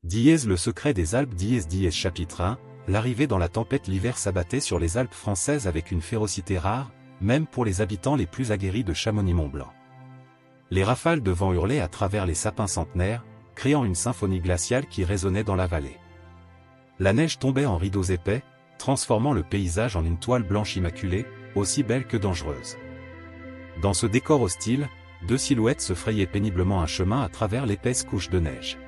Dièse le secret des Alpes dièse chapitre 1, l'arrivée dans la tempête. L'hiver s'abattait sur les Alpes françaises avec une férocité rare, même pour les habitants les plus aguerris de Chamonix-Mont-Blanc. Les rafales de vent hurlaient à travers les sapins centenaires, créant une symphonie glaciale qui résonnait dans la vallée. La neige tombait en rideaux épais, transformant le paysage en une toile blanche immaculée, aussi belle que dangereuse. Dans ce décor hostile, deux silhouettes se frayaient péniblement un chemin à travers l'épaisse couche de neige.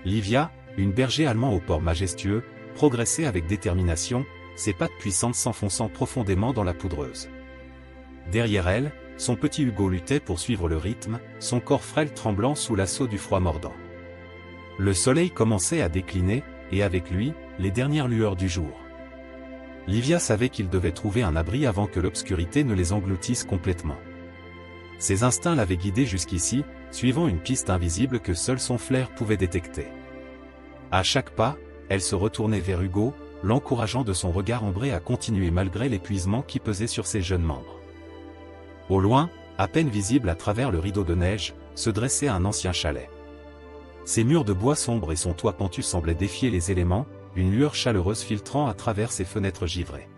Livia, une berger allemand au port majestueux, progressait avec détermination, ses pattes puissantes s'enfonçant profondément dans la poudreuse. Derrière elle, son petit Hugo luttait pour suivre le rythme, son corps frêle tremblant sous l'assaut du froid mordant. Le soleil commençait à décliner, et avec lui, les dernières lueurs du jour. Livia savait qu'il devait trouver un abri avant que l'obscurité ne les engloutisse complètement. Ses instincts l'avaient guidé jusqu'ici, suivant une piste invisible que seul son flair pouvait détecter. À chaque pas, elle se retournait vers Hugo, l'encourageant de son regard ambré à continuer malgré l'épuisement qui pesait sur ses jeunes membres. Au loin, à peine visible à travers le rideau de neige, se dressait un ancien chalet. Ses murs de bois sombre et son toit pentu semblaient défier les éléments, une lueur chaleureuse filtrant à travers ses fenêtres givrées.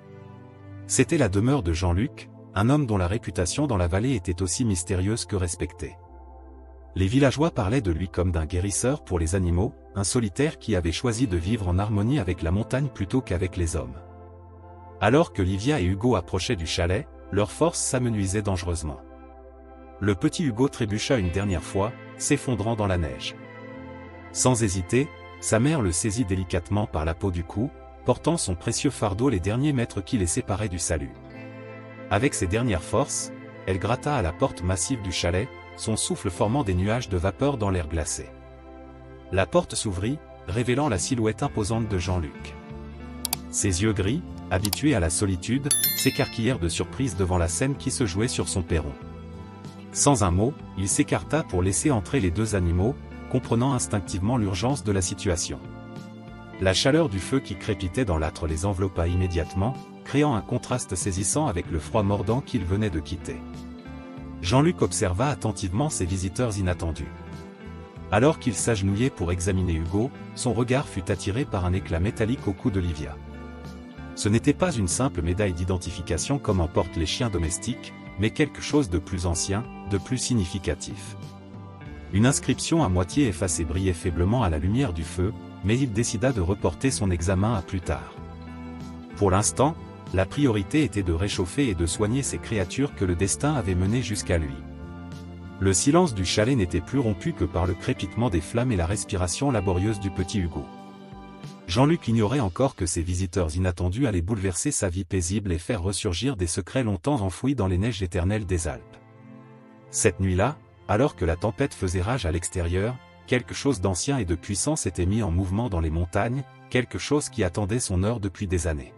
C'était la demeure de Jean-Luc, un homme dont la réputation dans la vallée était aussi mystérieuse que respectée. Les villageois parlaient de lui comme d'un guérisseur pour les animaux, un solitaire qui avait choisi de vivre en harmonie avec la montagne plutôt qu'avec les hommes. Alors que Livia et Hugo approchaient du chalet, leurs forces s'amenuisaient dangereusement. Le petit Hugo trébucha une dernière fois, s'effondrant dans la neige. Sans hésiter, sa mère le saisit délicatement par la peau du cou, portant son précieux fardeau les derniers mètres qui les séparaient du salut. Avec ses dernières forces, elle gratta à la porte massive du chalet, son souffle formant des nuages de vapeur dans l'air glacé. La porte s'ouvrit, révélant la silhouette imposante de Jean-Luc. Ses yeux gris, habitués à la solitude, s'écarquillèrent de surprise devant la scène qui se jouait sur son perron. Sans un mot, il s'écarta pour laisser entrer les deux animaux, comprenant instinctivement l'urgence de la situation. La chaleur du feu qui crépitait dans l'âtre les enveloppa immédiatement, créant un contraste saisissant avec le froid mordant qu'il venait de quitter. Jean-Luc observa attentivement ses visiteurs inattendus. Alors qu'il s'agenouillait pour examiner Hugo, son regard fut attiré par un éclat métallique au cou de Livia. Ce n'était pas une simple médaille d'identification comme en portent les chiens domestiques, mais quelque chose de plus ancien, de plus significatif. Une inscription à moitié effacée brillait faiblement à la lumière du feu, mais il décida de reporter son examen à plus tard. Pour l'instant, la priorité était de réchauffer et de soigner ces créatures que le destin avait menées jusqu'à lui. Le silence du chalet n'était plus rompu que par le crépitement des flammes et la respiration laborieuse du petit Hugo. Jean-Luc ignorait encore que ces visiteurs inattendus allaient bouleverser sa vie paisible et faire ressurgir des secrets longtemps enfouis dans les neiges éternelles des Alpes. Cette nuit-là, alors que la tempête faisait rage à l'extérieur, quelque chose d'ancien et de puissant s'était mis en mouvement dans les montagnes, quelque chose qui attendait son heure depuis des années.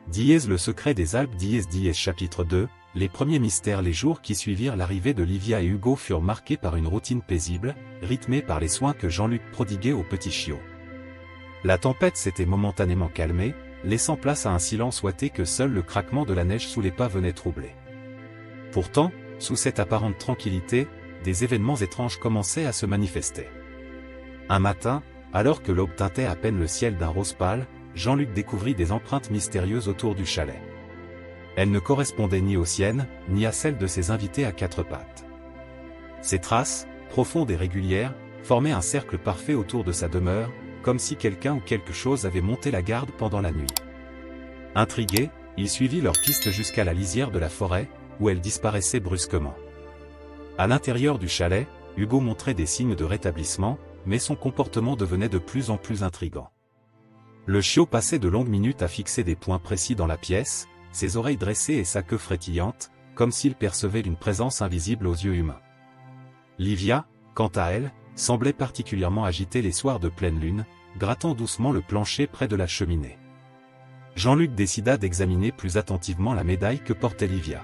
Dièse le secret des Alpes dièse chapitre 2, les premiers mystères. Les jours qui suivirent l'arrivée de Livia et Hugo furent marqués par une routine paisible, rythmée par les soins que Jean-Luc prodiguait au petit chiot. La tempête s'était momentanément calmée, laissant place à un silence ouaté que seul le craquement de la neige sous les pas venait troubler. Pourtant, sous cette apparente tranquillité, des événements étranges commençaient à se manifester. Un matin, alors que l'aube teintait à peine le ciel d'un rose pâle, Jean-Luc découvrit des empreintes mystérieuses autour du chalet. Elles ne correspondaient ni aux siennes, ni à celles de ses invités à quatre pattes. Ces traces, profondes et régulières, formaient un cercle parfait autour de sa demeure, comme si quelqu'un ou quelque chose avait monté la garde pendant la nuit. Intrigué, il suivit leur piste jusqu'à la lisière de la forêt, où elle disparaissait brusquement. À l'intérieur du chalet, Hugo montrait des signes de rétablissement, mais son comportement devenait de plus en plus intrigant. Le chiot passait de longues minutes à fixer des points précis dans la pièce, ses oreilles dressées et sa queue frétillante, comme s'il percevait une présence invisible aux yeux humains. Livia, quant à elle, semblait particulièrement agitée les soirs de pleine lune, grattant doucement le plancher près de la cheminée. Jean-Luc décida d'examiner plus attentivement la médaille que portait Livia.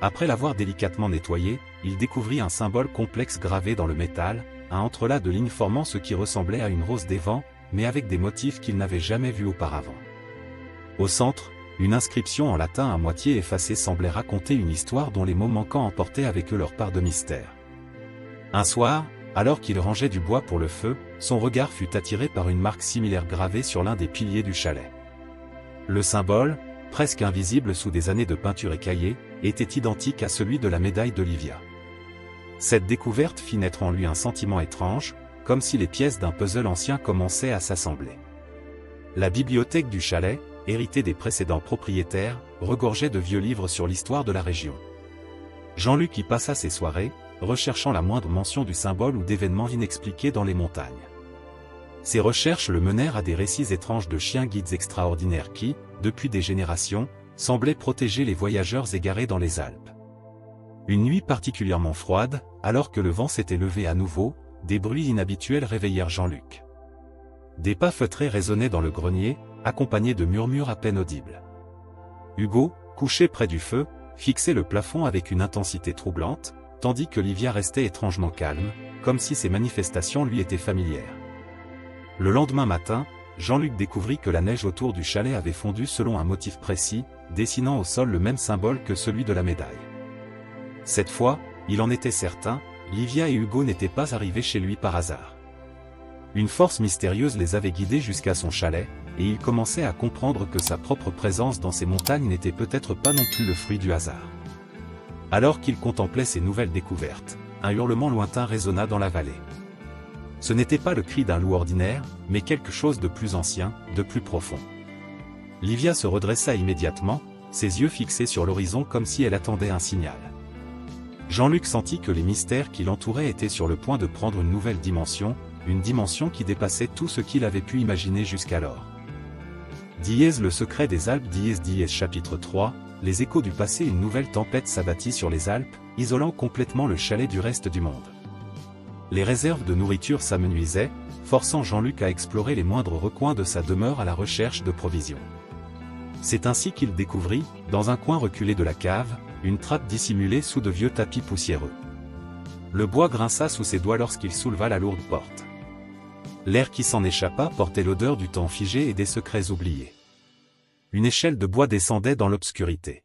Après l'avoir délicatement nettoyée, il découvrit un symbole complexe gravé dans le métal, un entrelac de lignes formant ce qui ressemblait à une rose des vents, mais avec des motifs qu'il n'avait jamais vus auparavant. Au centre, une inscription en latin à moitié effacée semblait raconter une histoire dont les mots manquants emportaient avec eux leur part de mystère. Un soir, Alors qu'il rangeait du bois pour le feu, son regard fut attiré par une marque similaire gravée sur l'un des piliers du chalet. Le symbole, presque invisible sous des années de peinture écaillée, était identique à celui de la médaille d'Olivia. Cette découverte fit naître en lui un sentiment étrange, comme si les pièces d'un puzzle ancien commençaient à s'assembler. La bibliothèque du chalet, héritée des précédents propriétaires, regorgeait de vieux livres sur l'histoire de la région. Jean-Luc y passa ses soirées, recherchant la moindre mention du symbole ou d'événements inexpliqués dans les montagnes. Ces recherches le menèrent à des récits étranges de chiens guides extraordinaires qui, depuis des générations, semblaient protéger les voyageurs égarés dans les Alpes. Une nuit particulièrement froide, alors que le vent s'était levé à nouveau, des bruits inhabituels réveillèrent Jean-Luc. Des pas feutrés résonnaient dans le grenier, accompagnés de murmures à peine audibles. Hugo, couché près du feu, fixait le plafond avec une intensité troublante, tandis que Livia restait étrangement calme, comme si ces manifestations lui étaient familières. Le lendemain matin, Jean-Luc découvrit que la neige autour du chalet avait fondu selon un motif précis, dessinant au sol le même symbole que celui de la médaille. Cette fois, il en était certain, Livia et Hugo n'étaient pas arrivés chez lui par hasard. Une force mystérieuse les avait guidés jusqu'à son chalet, et il commençait à comprendre que sa propre présence dans ces montagnes n'était peut-être pas non plus le fruit du hasard. Alors qu'il contemplait ces nouvelles découvertes, un hurlement lointain résonna dans la vallée. Ce n'était pas le cri d'un loup ordinaire, mais quelque chose de plus ancien, de plus profond. Livia se redressa immédiatement, ses yeux fixés sur l'horizon comme si elle attendait un signal. Jean-Luc sentit que les mystères qui l'entouraient étaient sur le point de prendre une nouvelle dimension, une dimension qui dépassait tout ce qu'il avait pu imaginer jusqu'alors. Le secret des Alpes. Chapitre 3, les échos du passé. Une nouvelle tempête s'abattit sur les Alpes, isolant complètement le chalet du reste du monde. Les réserves de nourriture s'amenuisaient, forçant Jean-Luc à explorer les moindres recoins de sa demeure à la recherche de provisions. C'est ainsi qu'il découvrit, dans un coin reculé de la cave, une trappe dissimulée sous de vieux tapis poussiéreux. Le bois grinça sous ses doigts lorsqu'il souleva la lourde porte. L'air qui s'en échappa portait l'odeur du temps figé et des secrets oubliés. Une échelle de bois descendait dans l'obscurité.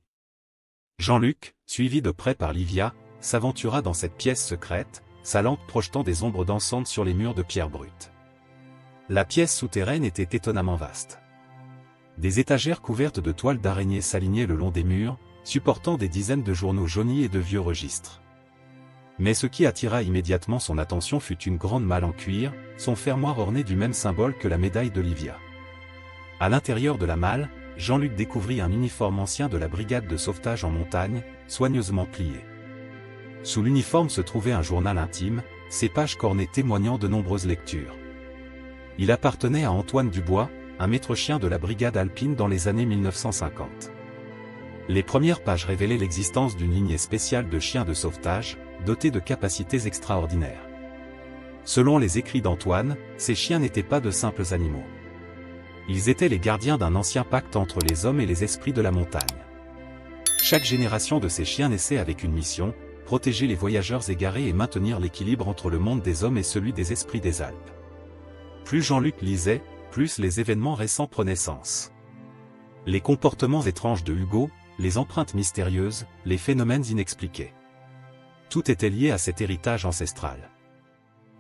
Jean-Luc, suivi de près par Livia, s'aventura dans cette pièce secrète, sa lampe projetant des ombres dansantes sur les murs de pierre brute. La pièce souterraine était étonnamment vaste. Des étagères couvertes de toiles d'araignée s'alignaient le long des murs, supportant des dizaines de journaux jaunis et de vieux registres. Mais ce qui attira immédiatement son attention fut une grande malle en cuir, son fermoir orné du même symbole que la médaille d'Olivia. À l'intérieur de la malle, Jean-Luc découvrit un uniforme ancien de la brigade de sauvetage en montagne, soigneusement plié. Sous l'uniforme se trouvait un journal intime, ses pages cornées témoignant de nombreuses lectures. Il appartenait à Antoine Dubois, un maître-chien de la brigade alpine dans les années 1950. Les premières pages révélaient l'existence d'une lignée spéciale de chiens de sauvetage, dotés de capacités extraordinaires. Selon les écrits d'Antoine, ces chiens n'étaient pas de simples animaux. Ils étaient les gardiens d'un ancien pacte entre les hommes et les esprits de la montagne. Chaque génération de ces chiens naissait avec une mission, protéger les voyageurs égarés et maintenir l'équilibre entre le monde des hommes et celui des esprits des Alpes. Plus Jean-Luc lisait, plus les événements récents prenaient sens. Les comportements étranges de Hugo, les empreintes mystérieuses, les phénomènes inexpliqués. Tout était lié à cet héritage ancestral.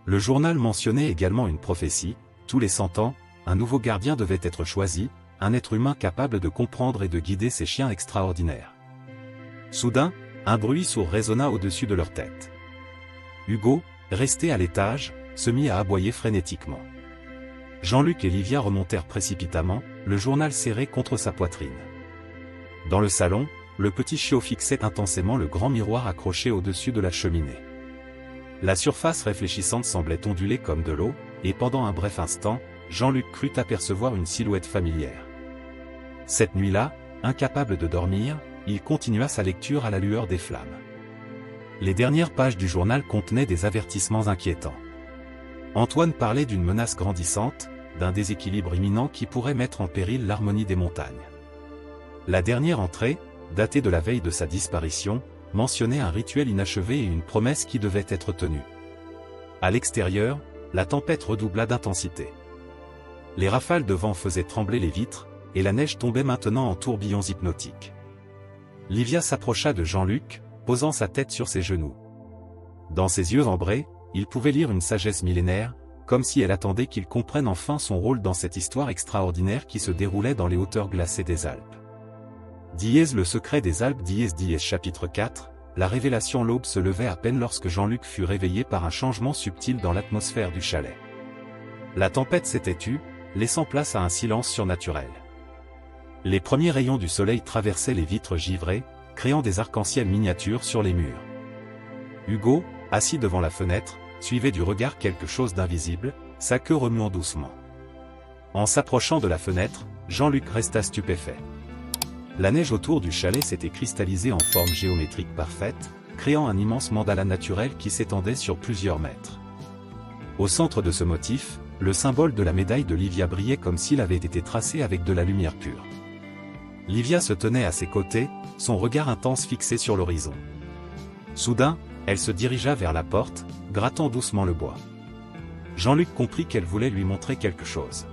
Le journal mentionnait également une prophétie: tous les 100 ans, un nouveau gardien devait être choisi, un être humain capable de comprendre et de guider ces chiens extraordinaires. Soudain, un bruit sourd résonna au-dessus de leur tête. Hugo, resté à l'étage, se mit à aboyer frénétiquement. Jean-Luc et Livia remontèrent précipitamment, le journal serré contre sa poitrine. Dans le salon, le petit chiot fixait intensément le grand miroir accroché au-dessus de la cheminée. La surface réfléchissante semblait onduler comme de l'eau, et pendant un bref instant, Jean-Luc crut apercevoir une silhouette familière. Cette nuit-là, incapable de dormir, il continua sa lecture à la lueur des flammes. Les dernières pages du journal contenaient des avertissements inquiétants. Antoine parlait d'une menace grandissante, d'un déséquilibre imminent qui pourrait mettre en péril l'harmonie des montagnes. La dernière entrée, datée de la veille de sa disparition, mentionnait un rituel inachevé et une promesse qui devait être tenue. À l'extérieur, la tempête redoubla d'intensité. Les rafales de vent faisaient trembler les vitres, et la neige tombait maintenant en tourbillons hypnotiques. Livia s'approcha de Jean-Luc, posant sa tête sur ses genoux. Dans ses yeux ambrés, il pouvait lire une sagesse millénaire, comme si elle attendait qu'il comprenne enfin son rôle dans cette histoire extraordinaire qui se déroulait dans les hauteurs glacées des Alpes. Le secret des Alpes chapitre 4, la révélation. L'aube se levait à peine lorsque Jean-Luc fut réveillé par un changement subtil dans l'atmosphère du chalet. La tempête s'était tue, laissant place à un silence surnaturel. Les premiers rayons du soleil traversaient les vitres givrées, créant des arcs-en-ciel miniatures sur les murs. Hugo, assis devant la fenêtre, suivait du regard quelque chose d'invisible, sa queue remuant doucement. En s'approchant de la fenêtre, Jean-Luc resta stupéfait. La neige autour du chalet s'était cristallisée en forme géométrique parfaite, créant un immense mandala naturel qui s'étendait sur plusieurs mètres. Au centre de ce motif, le symbole de la médaille de Livia brillait comme s'il avait été tracé avec de la lumière pure. Livia se tenait à ses côtés, son regard intense fixé sur l'horizon. Soudain, elle se dirigea vers la porte, grattant doucement le bois. Jean-Luc comprit qu'elle voulait lui montrer quelque chose.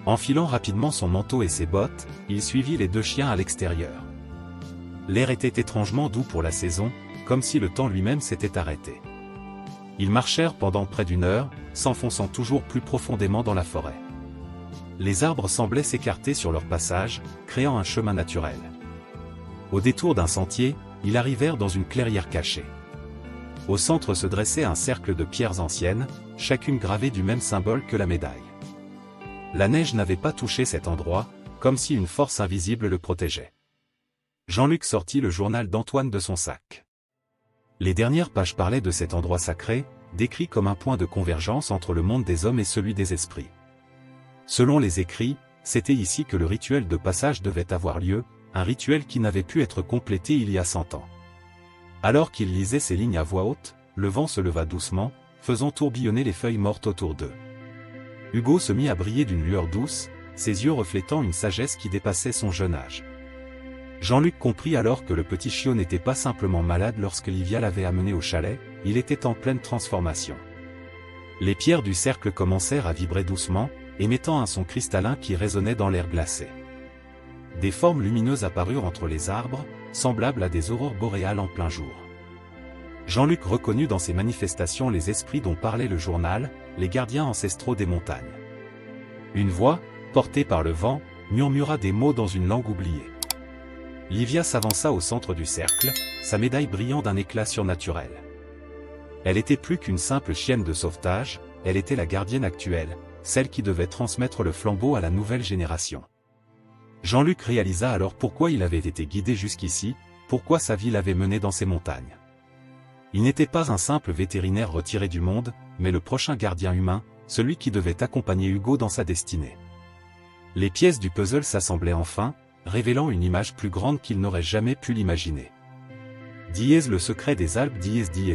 Enfilant rapidement son manteau et ses bottes, il suivit les deux chiens à l'extérieur. L'air était étrangement doux pour la saison, comme si le temps lui-même s'était arrêté. Ils marchèrent pendant près d'une heure, s'enfonçant toujours plus profondément dans la forêt. Les arbres semblaient s'écarter sur leur passage, créant un chemin naturel. Au détour d'un sentier, ils arrivèrent dans une clairière cachée. Au centre se dressait un cercle de pierres anciennes, chacune gravée du même symbole que la médaille. La neige n'avait pas touché cet endroit, comme si une force invisible le protégeait. Jean-Luc sortit le journal d'Antoine de son sac. Les dernières pages parlaient de cet endroit sacré, décrit comme un point de convergence entre le monde des hommes et celui des esprits. Selon les écrits, c'était ici que le rituel de passage devait avoir lieu, un rituel qui n'avait pu être complété il y a 100 ans. Alors qu'il lisait ces lignes à voix haute, le vent se leva doucement, faisant tourbillonner les feuilles mortes autour d'eux. Hugo se mit à briller d'une lueur douce, ses yeux reflétant une sagesse qui dépassait son jeune âge. Jean-Luc comprit alors que le petit chiot n'était pas simplement malade lorsque Livia l'avait amené au chalet, il était en pleine transformation. Les pierres du cercle commencèrent à vibrer doucement, émettant un son cristallin qui résonnait dans l'air glacé. Des formes lumineuses apparurent entre les arbres, semblables à des aurores boréales en plein jour. Jean-Luc reconnut dans ces manifestations les esprits dont parlait le journal, les gardiens ancestraux des montagnes. Une voix, portée par le vent, murmura des mots dans une langue oubliée. Livia s'avança au centre du cercle, sa médaille brillant d'un éclat surnaturel. Elle était plus qu'une simple chienne de sauvetage, elle était la gardienne actuelle, celle qui devait transmettre le flambeau à la nouvelle génération. Jean-Luc réalisa alors pourquoi il avait été guidé jusqu'ici, pourquoi sa vie l'avait mené dans ces montagnes. Il n'était pas un simple vétérinaire retiré du monde, mais le prochain gardien humain, celui qui devait accompagner Hugo dans sa destinée. Les pièces du puzzle s'assemblaient enfin, révélant une image plus grande qu'il n'aurait jamais pu l'imaginer. Le secret des Alpes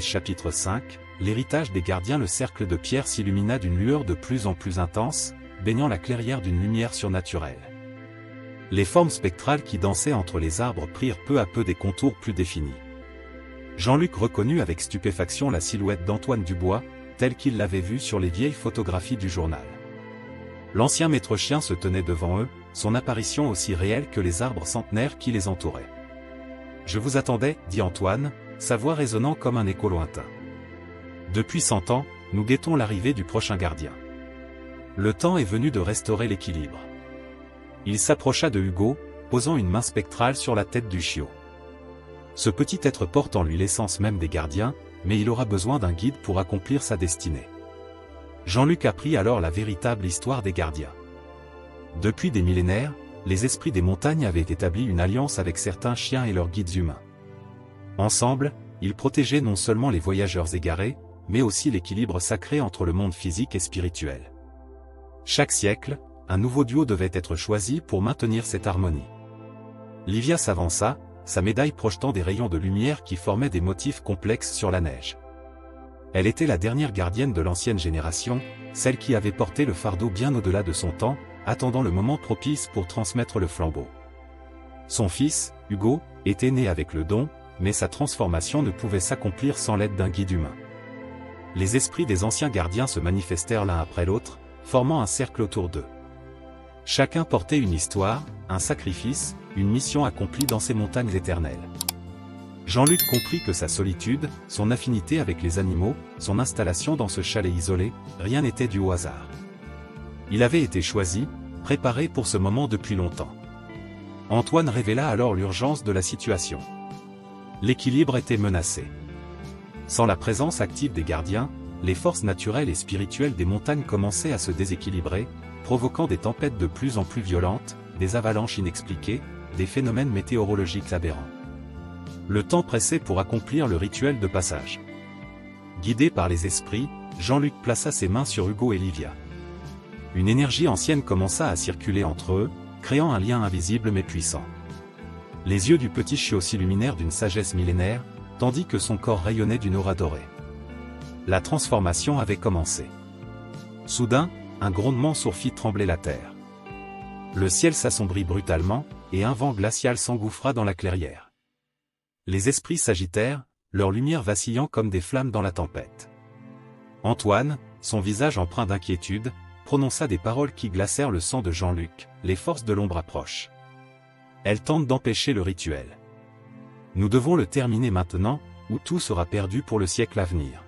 chapitre 5, l'héritage des gardiens. Le cercle de pierre s'illumina d'une lueur de plus en plus intense, baignant la clairière d'une lumière surnaturelle. Les formes spectrales qui dansaient entre les arbres prirent peu à peu des contours plus définis. Jean-Luc reconnut avec stupéfaction la silhouette d'Antoine Dubois, telle qu'il l'avait vue sur les vieilles photographies du journal. L'ancien maître-chien se tenait devant eux, son apparition aussi réelle que les arbres centenaires qui les entouraient. « Je vous attendais, » dit Antoine, sa voix résonnant comme un écho lointain. « Depuis 100 ans, nous guettons l'arrivée du prochain gardien. Le temps est venu de restaurer l'équilibre. » Il s'approcha de Hugo, posant une main spectrale sur la tête du chiot. Ce petit être porte en lui l'essence même des gardiens, mais il aura besoin d'un guide pour accomplir sa destinée. Jean-Luc apprit alors la véritable histoire des gardiens. Depuis des millénaires, les esprits des montagnes avaient établi une alliance avec certains chiens et leurs guides humains. Ensemble, ils protégeaient non seulement les voyageurs égarés, mais aussi l'équilibre sacré entre le monde physique et spirituel. Chaque siècle, un nouveau duo devait être choisi pour maintenir cette harmonie. Livia s'avança, sa médaille projetant des rayons de lumière qui formaient des motifs complexes sur la neige. Elle était la dernière gardienne de l'ancienne génération, celle qui avait porté le fardeau bien au-delà de son temps, attendant le moment propice pour transmettre le flambeau. Son fils, Hugo, était né avec le don, mais sa transformation ne pouvait s'accomplir sans l'aide d'un guide humain. Les esprits des anciens gardiens se manifestèrent l'un après l'autre, formant un cercle autour d'eux. Chacun portait une histoire, un sacrifice, une mission accomplie dans ces montagnes éternelles. Jean-Luc comprit que sa solitude, son affinité avec les animaux, son installation dans ce chalet isolé, rien n'était dû au hasard. Il avait été choisi, préparé pour ce moment depuis longtemps. Antoine révéla alors l'urgence de la situation. L'équilibre était menacé. Sans la présence active des gardiens, les forces naturelles et spirituelles des montagnes commençaient à se déséquilibrer, provoquant des tempêtes de plus en plus violentes, des avalanches inexpliquées, des phénomènes météorologiques aberrants. Le temps pressait pour accomplir le rituel de passage. Guidé par les esprits, Jean-Luc plaça ses mains sur Hugo et Livia. Une énergie ancienne commença à circuler entre eux, créant un lien invisible mais puissant. Les yeux du petit chiot s'illuminèrent d'une sagesse millénaire, tandis que son corps rayonnait d'une aura dorée. La transformation avait commencé. Soudain, un grondement sourd fit trembler la terre. Le ciel s'assombrit brutalement, et un vent glacial s'engouffra dans la clairière. Les esprits s'agitèrent, leur lumière vacillant comme des flammes dans la tempête. Antoine, son visage empreint d'inquiétude, prononça des paroles qui glacèrent le sang de Jean-Luc. Les forces de l'ombre approchent. Elles tentent d'empêcher le rituel. Nous devons le terminer maintenant, ou tout sera perdu pour le siècle à venir.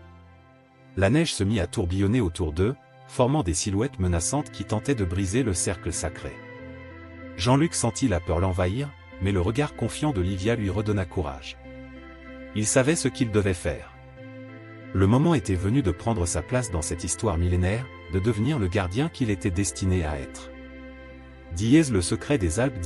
La neige se mit à tourbillonner autour d'eux, formant des silhouettes menaçantes qui tentaient de briser le cercle sacré. Jean-Luc sentit la peur l'envahir, mais le regard confiant de Livia lui redonna courage. Il savait ce qu'il devait faire. Le moment était venu de prendre sa place dans cette histoire millénaire, de devenir le gardien qu'il était destiné à être. Le secret des Alpes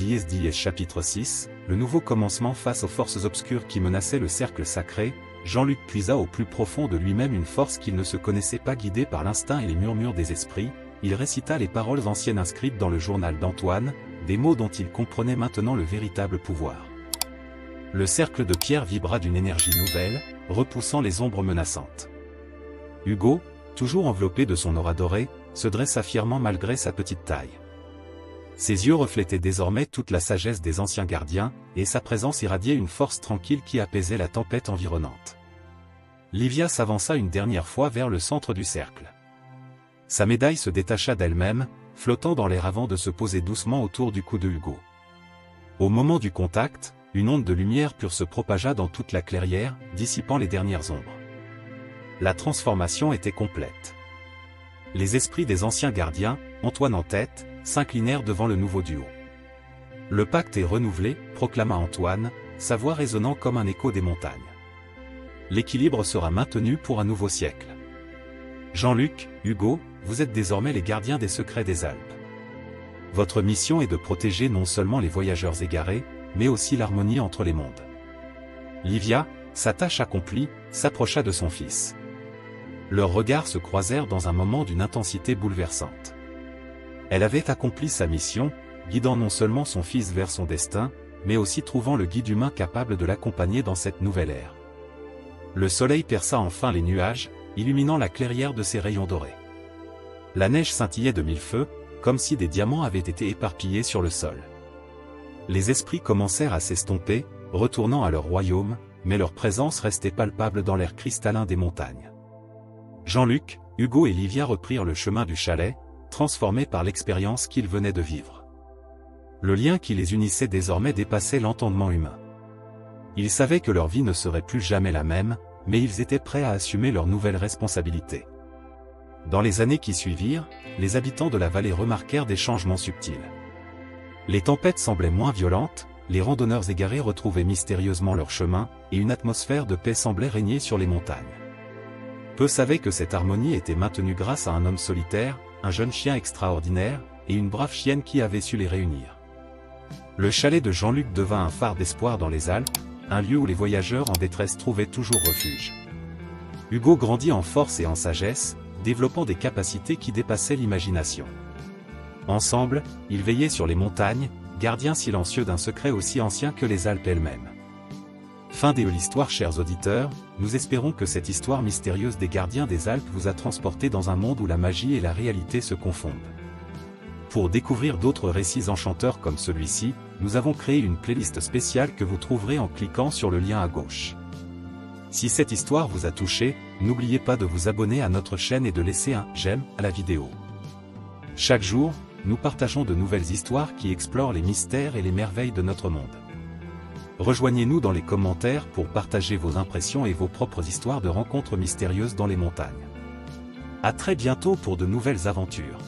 chapitre 6, le nouveau commencement face aux forces obscures qui menaçaient le cercle sacré. Jean-Luc puisa au plus profond de lui-même une force qu'il ne se connaissait pas, guidé par l'instinct et les murmures des esprits. Il récita les paroles anciennes inscrites dans le journal d'Antoine, des mots dont il comprenait maintenant le véritable pouvoir. Le cercle de pierre vibra d'une énergie nouvelle, repoussant les ombres menaçantes. Hugo, toujours enveloppé de son aura dorée, se dressa fièrement malgré sa petite taille. Ses yeux reflétaient désormais toute la sagesse des anciens gardiens, et sa présence irradiait une force tranquille qui apaisait la tempête environnante. Livia s'avança une dernière fois vers le centre du cercle. Sa médaille se détacha d'elle-même, flottant dans l'air avant de se poser doucement autour du cou de Hugo. Au moment du contact, une onde de lumière pure se propagea dans toute la clairière, dissipant les dernières ombres. La transformation était complète. Les esprits des anciens gardiens, Antoine en tête, s'inclinèrent devant le nouveau duo. Le pacte est renouvelé, proclama Antoine, sa voix résonnant comme un écho des montagnes. L'équilibre sera maintenu pour un nouveau siècle. Jean-Luc, Hugo, vous êtes désormais les gardiens des secrets des Alpes. Votre mission est de protéger non seulement les voyageurs égarés, mais aussi l'harmonie entre les mondes. Livia, sa tâche accomplie, s'approcha de son fils. Leurs regards se croisèrent dans un moment d'une intensité bouleversante. Elle avait accompli sa mission, guidant non seulement son fils vers son destin, mais aussi trouvant le guide humain capable de l'accompagner dans cette nouvelle ère. Le soleil perça enfin les nuages, illuminant la clairière de ses rayons dorés. La neige scintillait de mille feux, comme si des diamants avaient été éparpillés sur le sol. Les esprits commencèrent à s'estomper, retournant à leur royaume, mais leur présence restait palpable dans l'air cristallin des montagnes. Jean-Luc, Hugo et Livia reprirent le chemin du chalet, transformés par l'expérience qu'ils venaient de vivre. Le lien qui les unissait désormais dépassait l'entendement humain. Ils savaient que leur vie ne serait plus jamais la même, mais ils étaient prêts à assumer leurs nouvelles responsabilités. Dans les années qui suivirent, les habitants de la vallée remarquèrent des changements subtils. Les tempêtes semblaient moins violentes, les randonneurs égarés retrouvaient mystérieusement leur chemin, et une atmosphère de paix semblait régner sur les montagnes. Peu savaient que cette harmonie était maintenue grâce à un homme solitaire, un jeune chien extraordinaire, et une brave chienne qui avait su les réunir. Le chalet de Jean-Luc devint un phare d'espoir dans les Alpes, un lieu où les voyageurs en détresse trouvaient toujours refuge. Hugo grandit en force et en sagesse, développant des capacités qui dépassaient l'imagination. Ensemble, ils veillaient sur les montagnes, gardiens silencieux d'un secret aussi ancien que les Alpes elles-mêmes. Fin de l'histoire, chers auditeurs, nous espérons que cette histoire mystérieuse des gardiens des Alpes vous a transporté dans un monde où la magie et la réalité se confondent. Pour découvrir d'autres récits enchanteurs comme celui-ci, nous avons créé une playlist spéciale que vous trouverez en cliquant sur le lien à gauche. Si cette histoire vous a touché, n'oubliez pas de vous abonner à notre chaîne et de laisser un « j'aime » à la vidéo. Chaque jour, nous partageons de nouvelles histoires qui explorent les mystères et les merveilles de notre monde. Rejoignez-nous dans les commentaires pour partager vos impressions et vos propres histoires de rencontres mystérieuses dans les montagnes. À très bientôt pour de nouvelles aventures.